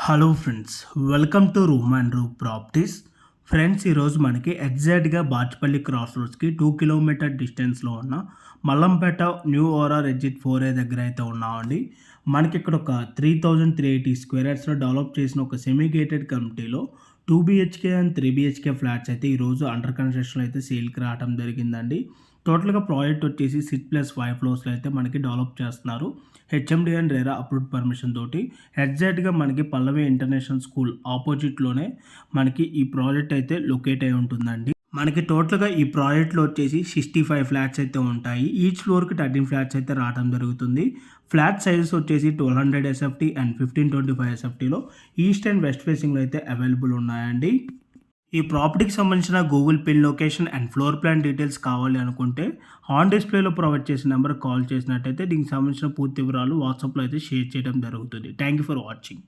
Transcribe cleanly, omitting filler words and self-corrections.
Hello friends, welcome to room and room properties. Friends, ఈరోజు మనకి ఎగ్జాక్ట్గా బాచ్పల్లి క్రాస్ రోడ్స్కి 2 కిలోమీటర్ డిస్టెన్స్లో ఉన్న Mallampet new ORR exit 4A దగ్గర అయితే ఉన్నామండి. మనకి ఇక్కడ ఒక 3380 స్క్వేర్ యార్డ్స్లో డెవలప్ చేసిన ఒక సెమీ గేటెడ్ కమిటీలో 2 BHK అండ్ 3 BHK ఫ్లాట్స్ అయితే ఈరోజు అండర్ కన్స్ట్రక్షన్ అయితే సేల్కి రావడం జరిగిందండి. టోటల్గా ప్రాజెక్ట్ వచ్చేసి 6+5 ఫ్లోర్స్లో అయితే మనకి డెవలప్ చేస్తున్నారు. HMD and RERA approved permission తోటి ఎగ్జాక్ట్గా మనకి పల్లవి ఇంటర్నేషనల్ స్కూల్ ఆపోజిట్లోనే మనకి ఈ ప్రాజెక్ట్ అయితే లొకేట్ అయి ఉంటుందండి. మనకి టోటల్గా ఈ ప్రాజెక్ట్లో వచ్చేసి 65 ఫ్లాట్స్ అయితే ఉంటాయి. ఈచ్ ఫ్లోర్కి 13 ఫ్లాట్స్ అయితే రావడం జరుగుతుంది. ఫ్లాట్ సైజెస్ వచ్చేసి 1200 SFT అండ్ 1525 SFTలో ఈస్ట్ అండ్ వెస్ట్ ఫేసింగ్లో అయితే అవైలబుల్ ఉన్నాయండి. ఈ ప్రాపర్టీకి సంబంధించిన Google pin location and floor plan details కావాలి అనుకుంటే ఆన్ డిస్ప్లేలో ప్రొవైడ్ చేసిన నెంబర్కి కాల్ చేసినట్టయితే దీనికి సంబంధించిన పూర్తి వివరాలు వాట్సాప్లో అయితే షేర్ చేయడం జరుగుతుంది. Thank you for watching.